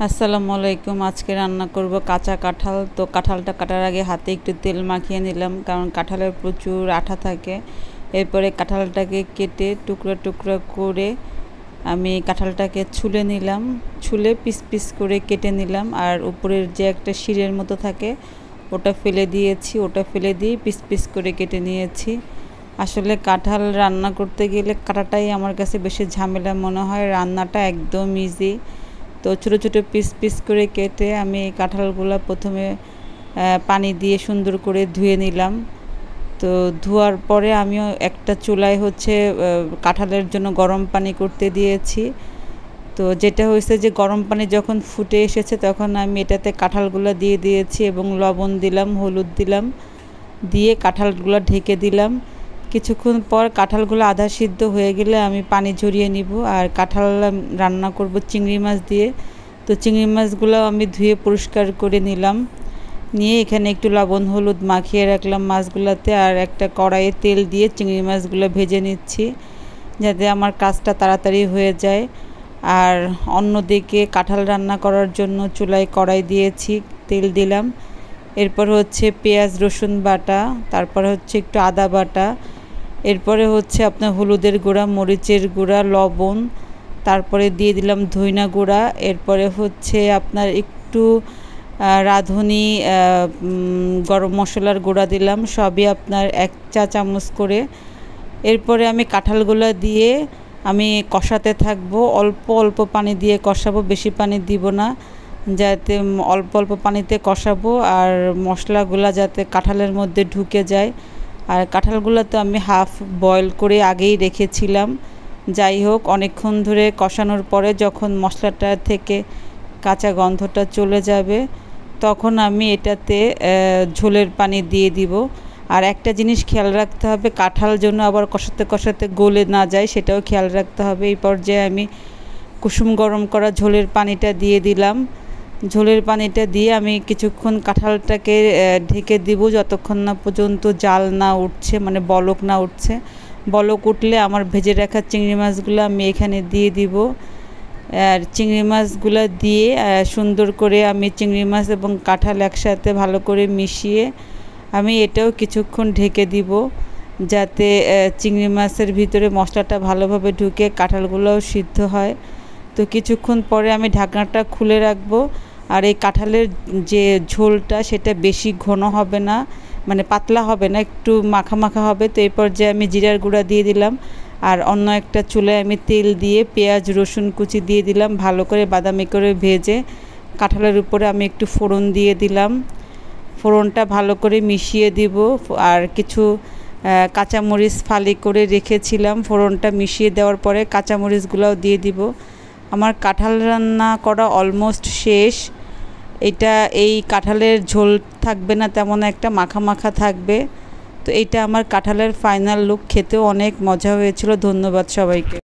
আসসালামু আলাইকুম। আজকে রান্না করব কাঁচা কাঁঠাল। তো কাঁঠালটা কাটার আগে হাতে একটু তেল মাখিয়ে নিলাম, কারণ কাঁঠালের প্রচুর আঠা থাকে। এরপরে কাঁঠালটাকে কেটে টুকরো টুকরো করে আমি কাঁঠালটাকে ছুলে নিলাম, ছুলে পিস পিস করে কেটে নিলাম। আর উপরের যে একটা শিরের মতো থাকে ওটা ফেলে দিয়েছি, ওটা ফেলে দিয়ে পিস পিস করে কেটে নিয়েছি। আসলে কাঁঠাল রান্না করতে গেলে কাটাটাই আমার কাছে বেশি ঝামেলা মনে হয়, রান্নাটা একদম ইজি। তো ছোটো ছোটো পিস পিস করে কেটে আমি এই কাঁঠালগুলো প্রথমে পানি দিয়ে সুন্দর করে ধুয়ে নিলাম। তো ধোয়ার পরে আমিও একটা চুলায় কাঁঠালের জন্য গরম পানি করতে দিয়েছি। তো যেটা হয়েছে যে গরম পানি যখন ফুটে এসেছে তখন আমি এটাতে কাঁঠালগুলো দিয়ে দিয়েছি এবং লবণ দিলাম, হলুদ দিলাম, দিয়ে কাঁঠালগুলো ঢেকে দিলাম। কিছুক্ষণ পর কাঁঠালগুলো আধা সিদ্ধ হয়ে গেলে আমি পানি ঝরিয়ে নিব। আর কাঁঠাল রান্না করব চিংড়ি মাছ দিয়ে। তো চিংড়ি মাছগুলো আমি ধুয়ে পরিষ্কার করে নিলাম, নিয়ে এখানে একটু লবণ হলুদ মাখিয়ে রাখলাম মাছগুলোতে। আর একটা কড়াইয়ে তেল দিয়ে চিংড়ি মাছগুলো ভেজে নিচ্ছি, যাতে আমার কাজটা তাড়াতাড়ি হয়ে যায়। আর অন্যদিকে কাঁঠাল রান্না করার জন্য চুলায় কড়াই দিয়েছি, তেল দিলাম। এরপর পেঁয়াজ রসুন বাটা, তারপরে একটু আদা বাটা, এরপরে আপনার হলুদের গুঁড়া, মরিচের গুঁড়া, লবণ, তারপরে দিয়ে দিলাম ধইনা গুঁড়া। এরপরে আপনার একটু রাঁধুনি গরম মশলার গুঁড়া দিলাম, সবই আপনার 1 চা চামচ করে। এরপরে আমি কাঁঠালগুলো দিয়ে আমি কষাতে থাকবো, অল্প অল্প পানি দিয়ে কষাবো, বেশি পানি দিব না, যাতে অল্প অল্প পানিতে কষাবো আর মশলাগুলো যাতে কাঁঠালের মধ্যে ঢুকে যায়। আর কাঁঠালগুলো তো আমি হাফ বয়েল করে আগেই রেখেছিলাম। যাই হোক, অনেকক্ষণ ধরে কষানোর পরে যখন মশলাটা থেকে কাঁচা গন্ধটা চলে যাবে তখন আমি এটাতে ঝোলের পানি দিয়ে দিব। আর একটা জিনিস খেয়াল রাখতে হবে, কাঁঠাল যেন আবার কষাতে কষাতে গলে না যায়, সেটাও খেয়াল রাখতে হবে। এই পর্যায়ে আমি কুসুম গরম করা ঝোলের পানিটা দিয়ে দিলাম। ঝোলের পানিটা দিয়ে আমি কিছুক্ষণ কাঁঠালটাকে ঢেকে দিব, যতক্ষণ না পর্যন্ত জাল না উঠছে, মানে বলক না উঠছে। বলক উঠলে আমার ভেজে রাখা চিংড়ি মাছগুলো আমি এখানে দিয়ে দিব। আর চিংড়ি মাছগুলো দিয়ে সুন্দর করে আমি চিংড়ি মাছ এবং কাঁঠাল একসাথে ভালো করে মিশিয়ে আমি এটাও কিছুক্ষণ ঢেকে দিব, যাতে চিংড়ি মাছের ভিতরে মশলাটা ভালোভাবে ঢুকে কাঁঠালগুলোও সিদ্ধ হয়। তো কিছুক্ষণ পরে আমি ঢাকনাটা খুলে রাখবো। আর এই কাঁঠালের যে ঝোলটা সেটা বেশি ঘন হবে না, মানে পাতলা হবে না, একটু মাখা মাখা হবে। তো এই পর্যায়ে আমি জিরার গুঁড়া দিয়ে দিলাম। আর অন্য একটা চুলায় আমি তেল দিয়ে পেঁয়াজ রসুন কুচি দিয়ে দিলাম, ভালো করে বাদামি করে ভেজে কাঁঠালের উপরে আমি একটু ফোড়ন দিয়ে দিলাম। ফোড়নটা ভালো করে মিশিয়ে দিব। আর কিছু কাঁচামরিচ ফালি করে রেখেছিলাম, ফোড়নটা মিশিয়ে দেওয়ার পরে কাঁচামরিচগুলোও দিয়ে দিব। আমার কাঁঠাল রান্না করা অলমোস্ট শেষ। এই কাঁঠালের ঝোল থাকবে না, তেমন একটা মাখা মাখা থাকবে। তো এইটা আমার কাঁঠালের ফাইনাল লুক, খেতেও অনেক মজা হয়েছিল। ধন্যবাদ সবাইকে।